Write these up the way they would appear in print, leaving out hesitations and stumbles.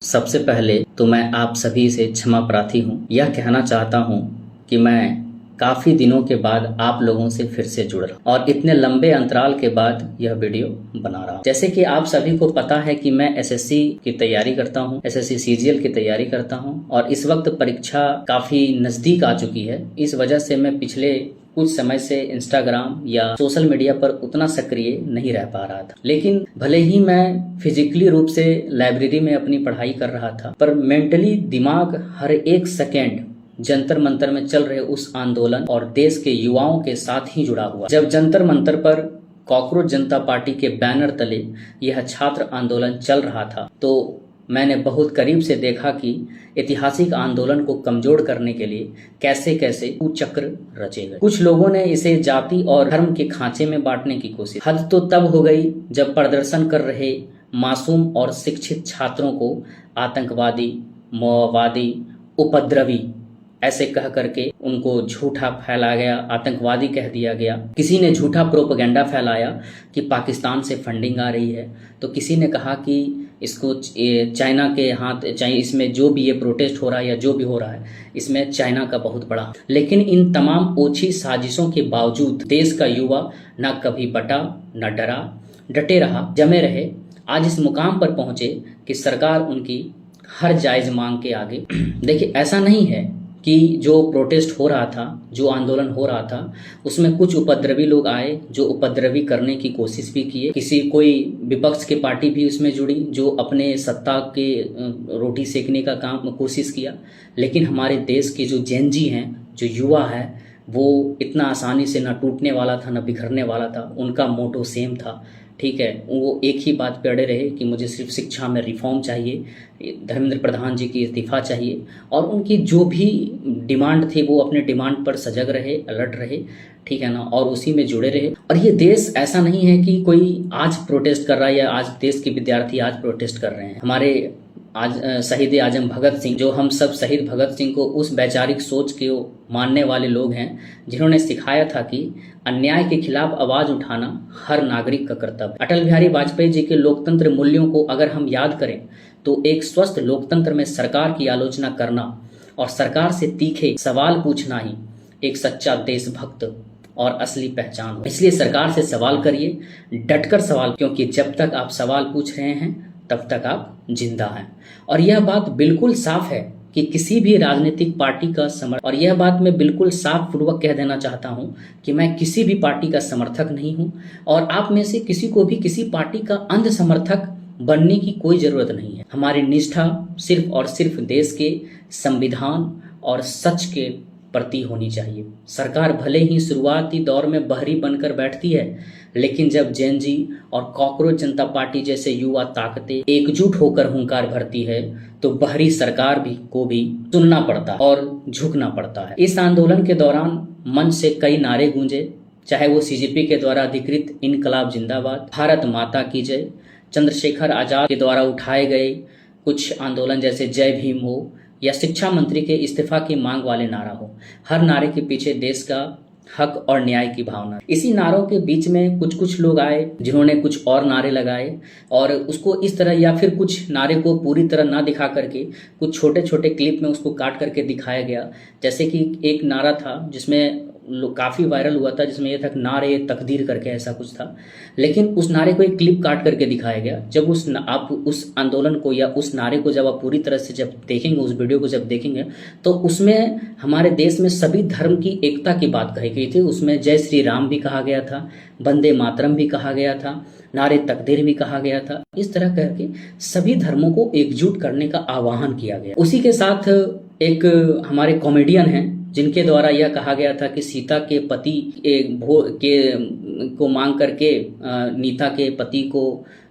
सबसे पहले तो मैं आप सभी से क्षमा प्रार्थी हूँ। यह कहना चाहता हूँ कि मैं काफ़ी दिनों के बाद आप लोगों से फिर से जुड़ रहा हूँ और इतने लंबे अंतराल के बाद यह वीडियो बना रहा हूँ। जैसे कि आप सभी को पता है कि मैं एसएससी की तैयारी करता हूँ, एसएससी सीजीएल की तैयारी करता हूँ और इस वक्त परीक्षा काफ़ी नज़दीक आ चुकी है। इस वजह से मैं पिछले कुछ समय से इंस्टाग्राम या सोशल मीडिया पर उतना सक्रिय नहीं रह पा रहा था, लेकिन भले ही मैं फिजिकली रूप से लाइब्रेरी में अपनी पढ़ाई कर रहा था, पर मेंटली दिमाग हर एक सेकेंड जंतर मंतर में चल रहे उस आंदोलन और देश के युवाओं के साथ ही जुड़ा हुआ। जब जंतर मंतर पर कॉकरोच जनता पार्टी के बैनर तले यह छात्र आंदोलन चल रहा था, तो मैंने बहुत करीब से देखा कि ऐतिहासिक आंदोलन को कमजोर करने के लिए कैसे कैसे कुचक्र रचे गए। कुछ लोगों ने इसे जाति और धर्म के खांचे में बांटने की कोशिश। हद तो तब हो गई जब प्रदर्शन कर रहे मासूम और शिक्षित छात्रों को आतंकवादी, माओवादी, उपद्रवी ऐसे कह करके उनको झूठा फैलाया गया, आतंकवादी कह दिया गया। किसी ने झूठा प्रोपेगेंडा फैलाया कि पाकिस्तान से फंडिंग आ रही है, तो किसी ने कहा कि इसको चाइना के हाथ, चाहे इसमें जो भी ये प्रोटेस्ट हो रहा है या जो भी हो रहा है इसमें चाइना का बहुत बड़ा। लेकिन इन तमाम ओछी साजिशों के बावजूद देश का युवा न कभी बटा न डरा, डटे रहा, जमे रहे, आज इस मुकाम पर पहुंचे कि सरकार उनकी हर जायज मांग के आगे। देखिए, ऐसा नहीं है कि जो प्रोटेस्ट हो रहा था, जो आंदोलन हो रहा था, उसमें कुछ उपद्रवी लोग आए जो उपद्रवी करने की कोशिश भी किए। कोई विपक्ष की पार्टी भी उसमें जुड़ी जो अपने सत्ता के रोटी सेकने का काम कोशिश किया। लेकिन हमारे देश के जो जेन जी हैं, जो युवा है, वो इतना आसानी से ना टूटने वाला था ना बिखरने वाला था। उनका मोटो सेम था, ठीक है। वो एक ही बात पे अड़े रहे कि मुझे सिर्फ शिक्षा में रिफॉर्म चाहिए, धर्मेंद्र प्रधान जी की इस्तीफा चाहिए, और उनकी जो भी डिमांड थी वो अपने डिमांड पर सजग रहे, अलर्ट रहे, ठीक है ना, और उसी में जुड़े रहे। और ये देश ऐसा नहीं है कि कोई आज प्रोटेस्ट कर रहा है या आज देश के विद्यार्थी आज प्रोटेस्ट कर रहे हैं। हमारे आज शहीद आजम भगत सिंह, जो हम सब शहीद भगत सिंह को उस वैचारिक सोच के मानने वाले लोग हैं जिन्होंने सिखाया था कि अन्याय के खिलाफ आवाज उठाना हर नागरिक का कर्तव्य। अटल बिहारी वाजपेयी जी के लोकतंत्र मूल्यों को अगर हम याद करें तो एक स्वस्थ लोकतंत्र में सरकार की आलोचना करना और सरकार से तीखे सवाल पूछना ही एक सच्चा देशभक्त और असली पहचान हो। इसलिए सरकार से सवाल करिए, डटकर सवाल, क्योंकि जब तक आप सवाल पूछ रहे हैं तब तक आप जिंदा हैं। और यह बात बिल्कुल साफ है कि किसी भी राजनीतिक पार्टी का समर्थक, और यह बात मैं बिल्कुल साफ पूर्वक कह देना चाहता हूं कि मैं किसी भी पार्टी का समर्थक नहीं हूं, और आप में से किसी को भी किसी पार्टी का अंध समर्थक बनने की कोई जरूरत नहीं है। हमारी निष्ठा सिर्फ और सिर्फ देश के संविधान और सच के प्रति होनी चाहिए। सरकार भले ही शुरुआती दौर में बहरी बनकर बैठती है, लेकिन जब जेन जी और कॉकरोच जनता पार्टी जैसे युवा ताकतें एकजुट होकर हुंकार भरती है तो बहरी सरकार को भी सुनना पड़ता और झुकना पड़ता है। इस आंदोलन के दौरान मंच से कई नारे गूंजे, चाहे वो सीजेपी के द्वारा अधिकृत इनकलाब जिंदाबाद, भारत माता की जय, चंद्रशेखर आजाद के द्वारा उठाए गए कुछ आंदोलन जैसे जय भीम हो, या शिक्षा मंत्री के इस्तीफा की मांग वाले नारा हो। हर नारे के पीछे देश का हक और न्याय की भावना। इसी नारों के बीच में कुछ कुछ लोग आए जिन्होंने कुछ और नारे लगाए, और उसको इस तरह, या फिर कुछ नारे को पूरी तरह ना दिखा करके कुछ छोटे छोटे क्लिप में उसको काट करके दिखाया गया। जैसे कि एक नारा था जिसमें काफ़ी वायरल हुआ था, जिसमें यह था नारे तकदीर करके ऐसा कुछ था, लेकिन उस नारे को एक क्लिप काट करके दिखाया गया। जब आप उस आंदोलन को या उस नारे को जब आप पूरी तरह से जब देखेंगे, उस वीडियो को जब देखेंगे, तो उसमें हमारे देश में सभी धर्म की एकता की बात कही गई थी। उसमें जय श्री राम भी कहा गया था, वंदे मातरम भी कहा गया था, नारे तकदीर भी कहा गया था। इस तरह करके सभी धर्मों को एकजुट करने का आह्वान किया गया। उसी के साथ एक हमारे कॉमेडियन हैं जिनके द्वारा यह कहा गया था कि सीता के पति को मांग करके नीता के पति को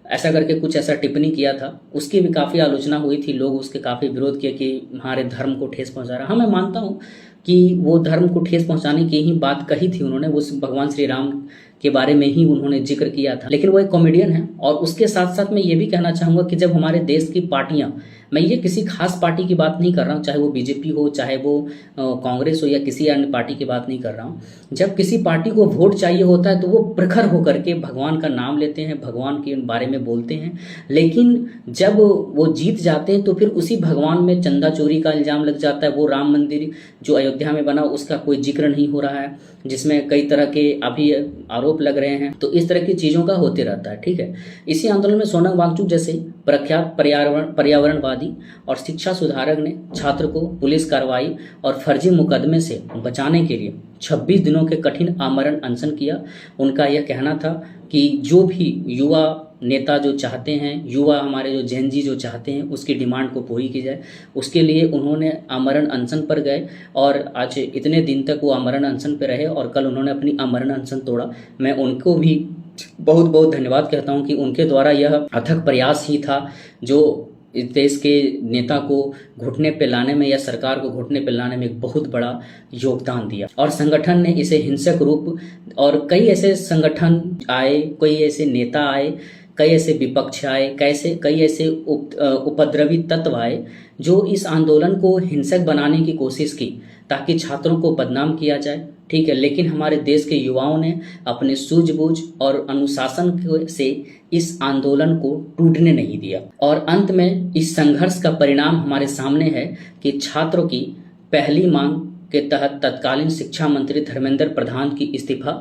ऐसा करके कुछ ऐसा टिप्पणी किया था। उसकी भी काफ़ी आलोचना हुई थी, लोग उसके काफ़ी विरोध किए कि हमारे धर्म को ठेस पहुंचा रहा। हाँ, मैं मानता हूँ कि वो धर्म को ठेस पहुंचाने की ही बात कही थी उन्होंने, उस भगवान श्री राम के बारे में ही उन्होंने जिक्र किया था, लेकिन वो एक कॉमेडियन है। और उसके साथ साथ मैं ये भी कहना चाहूँगा कि जब हमारे देश की पार्टियाँ मैं ये किसी खास पार्टी की बात नहीं कर रहा हूँ, चाहे वो बीजेपी हो, चाहे वो कांग्रेस हो या किसी अन्य पार्टी की बात नहीं कर रहा हूँ। जब किसी पार्टी को वोट चाहिए होता है तो वो प्रखर होकर के भगवान का नाम लेते हैं, भगवान के बारे में बोलते हैं, लेकिन जब वो जीत जाते हैं तो फिर उसी भगवान में चंदा चोरी का इल्ज़ाम लग जाता है। वो राम मंदिर जो अयोध्या में बना उसका कोई जिक्र नहीं हो रहा है, जिसमें कई तरह के अभी आरोप लग रहे हैं। तो इस तरह की चीज़ों का होते रहता है, ठीक है। इसी आंदोलन में सोनम वांगचुक जैसे प्रख्यात पर्यावरणवादी और शिक्षा सुधारक ने छात्र को पुलिस कार्रवाई और फर्जी मुकदमे से बचाने के लिए 26 दिनों के कठिन आमरण अनशन किया। उनका यह कहना था कि जो भी युवा नेता जो चाहते हैं, युवा हमारे जो जेन जी जो चाहते हैं, उसकी डिमांड को पूरी की जाए, उसके लिए उन्होंने आमरण अनशन पर गए और आज इतने दिन तक वो आमरण अनशन पर रहे और कल उन्होंने अपनी आमरण अनशन तोड़ा। मैं उनको भी बहुत बहुत धन्यवाद कहता हूं कि उनके द्वारा यह अथक प्रयास ही था जो इस देश के नेता को घुटने पे लाने में या सरकार को घुटने पे लाने में एक बहुत बड़ा योगदान दिया। और संगठन ने इसे हिंसक रूप, और कई ऐसे संगठन आए, कई ऐसे नेता आए, कई ऐसे विपक्ष आए, कई ऐसे उपद्रवी तत्व आए जो इस आंदोलन को हिंसक बनाने की कोशिश की ताकि छात्रों को बदनाम किया जाए, ठीक है। लेकिन हमारे देश के युवाओं ने अपने सूझबूझ और अनुशासन से इस आंदोलन को टूटने नहीं दिया और अंत में इस संघर्ष का परिणाम हमारे सामने है कि छात्रों की पहली मांग के तहत तत्कालीन शिक्षा मंत्री धर्मेंद्र प्रधान की इस्तीफा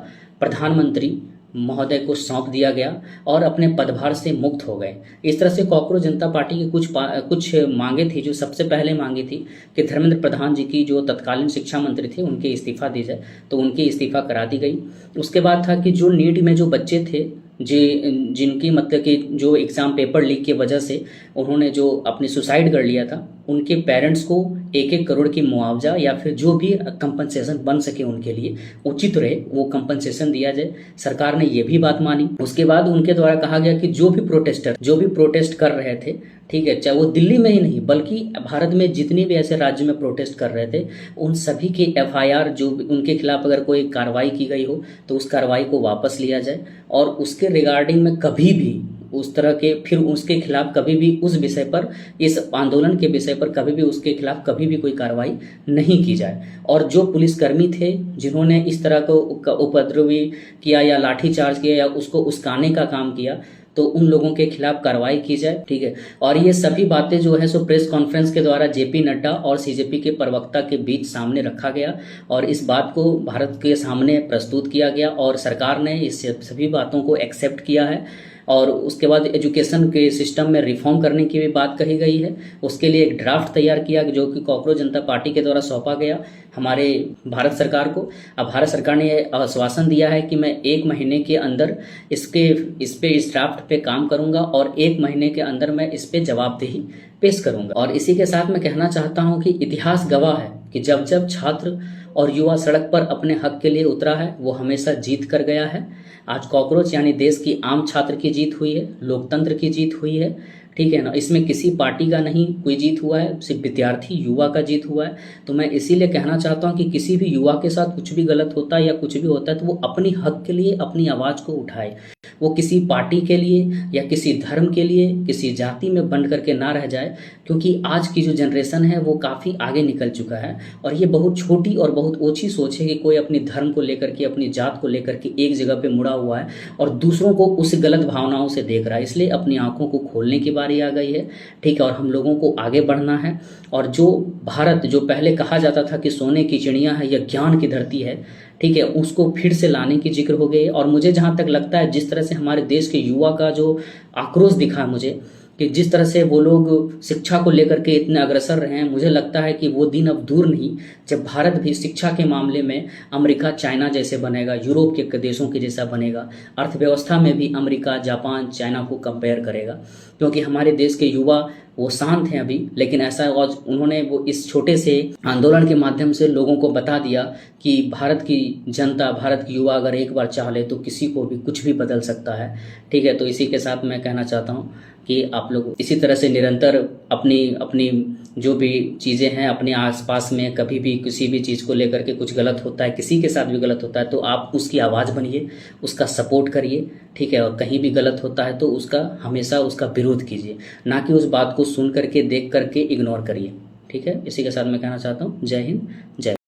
प्रधानमंत्री महोदय को सौंप दिया गया और अपने पदभार से मुक्त हो गए। इस तरह से कॉकरोच जनता पार्टी की कुछ मांगे थी। जो सबसे पहले मांगी थी कि धर्मेंद्र प्रधान जी की जो तत्कालीन शिक्षा मंत्री थे उनके इस्तीफा दी जाए, तो उनकी इस्तीफा करा दी गई। उसके बाद था कि जो नीट में जो बच्चे थे जिनकी मतलब कि जो एग्ज़ाम पेपर लीक की वजह से उन्होंने जो अपनी सुसाइड कर लिया था, उनके पेरेंट्स को 1-1 करोड़ की मुआवजा या फिर जो भी कंपनसेशन बन सके उनके लिए उचित रहे वो कंपनसेशन दिया जाए। सरकार ने ये भी बात मानी। उसके बाद उनके द्वारा कहा गया कि जो भी प्रोटेस्ट कर रहे थे, ठीक है, चाहे वो दिल्ली में ही नहीं बल्कि भारत में जितने भी ऐसे राज्य में प्रोटेस्ट कर रहे थे, उन सभी के FIR जो उनके खिलाफ अगर कोई कार्रवाई की गई हो तो उस कार्रवाई को वापस लिया जाए और उसके रिगार्डिंग में कभी भी उस तरह के फिर उसके खिलाफ कभी भी उस विषय पर, इस आंदोलन के विषय पर कभी भी उसके खिलाफ कभी भी कोई कार्रवाई नहीं की जाए। और जो पुलिसकर्मी थे जिन्होंने इस तरह को उपद्रवी किया या लाठीचार्ज किया या उसको उस्काने का काम किया, तो उन लोगों के खिलाफ कार्रवाई की जाए, ठीक है। और ये सभी बातें जो है सो प्रेस कॉन्फ्रेंस के द्वारा JP नड्डा और CJP के प्रवक्ता के बीच सामने रखा गया और इस बात को भारत के सामने प्रस्तुत किया गया और सरकार ने इस सभी बातों को एक्सेप्ट किया है। और उसके बाद एजुकेशन के सिस्टम में रिफॉर्म करने की भी बात कही गई है। उसके लिए एक ड्राफ्ट तैयार किया जो कि कॉकरोच जनता पार्टी के द्वारा सौंपा गया हमारे भारत सरकार को। अब भारत सरकार ने यह आश्वासन दिया है कि मैं 1 महीने के अंदर इस ड्राफ्ट पे काम करूंगा और 1 महीने के अंदर मैं इस पे जवाबदेही पेश करूंगा। और इसी के साथ मैं कहना चाहता हूं कि इतिहास गवाह है कि जब जब छात्र और युवा सड़क पर अपने हक के लिए उतरा है वो हमेशा जीत कर गया है। आज कॉकरोच यानी देश की आम छात्र की जीत हुई है, लोकतंत्र की जीत हुई है, ठीक है ना। इसमें किसी पार्टी का नहीं कोई जीत हुआ है, सिर्फ विद्यार्थी युवा का जीत हुआ है। तो मैं इसीलिए कहना चाहता हूं कि किसी भी युवा के साथ कुछ भी गलत होता है या कुछ भी होता है तो वो अपनी हक के लिए अपनी आवाज़ को उठाए। वो किसी पार्टी के लिए या किसी धर्म के लिए किसी जाति में बंध करके ना रह जाए, क्योंकि आज की जो जनरेशन है वो काफ़ी आगे निकल चुका है और ये बहुत छोटी और बहुत ओछी सोच है कि कोई अपनी धर्म को लेकर के अपनी जात को लेकर के एक जगह पे मुड़ा हुआ है और दूसरों को उस गलत भावनाओं से देख रहा है। इसलिए अपनी आंखों को खोलने की बारी आ गई है, ठीक है। और हम लोगों को आगे बढ़ना है और जो भारत जो पहले कहा जाता था कि सोने की चिड़िया है या ज्ञान की धरती है, ठीक है, उसको फिर से लाने की जिक्र हो गई। और मुझे जहाँ तक लगता है जिस तरह से हमारे देश के युवा का जो आक्रोश दिखा मुझे कि जिस तरह से वो लोग शिक्षा को लेकर के इतने अग्रसर रहे हैं, मुझे लगता है कि वो दिन अब दूर नहीं जब भारत भी शिक्षा के मामले में अमेरिका चाइना जैसे बनेगा, यूरोप के देशों के जैसा बनेगा, अर्थव्यवस्था में भी अमेरिका जापान चाइना को कंपेयर करेगा। क्योंकि हमारे देश के युवा वो शांत हैं अभी, लेकिन ऐसा उन्होंने वो इस छोटे से आंदोलन के माध्यम से लोगों को बता दिया कि भारत की जनता, भारत की युवा अगर एक बार चाह ले तो किसी को भी कुछ भी बदल सकता है, ठीक है। तो इसी के साथ मैं कहना चाहता हूँ कि आप लोग इसी तरह से निरंतर अपनी जो भी चीज़ें हैं अपने आसपास में, कभी भी किसी भी चीज़ को लेकर के कुछ गलत होता है, किसी के साथ भी गलत होता है तो आप उसकी आवाज़ बनिए, उसका सपोर्ट करिए, ठीक है। और कहीं भी गलत होता है तो उसका हमेशा उसका विरोध कीजिए, ना कि उस बात को सुन करके देख करके इग्नोर करिए। ठीक है, इसी के साथ मैं कहना चाहता हूँ जय हिंद जय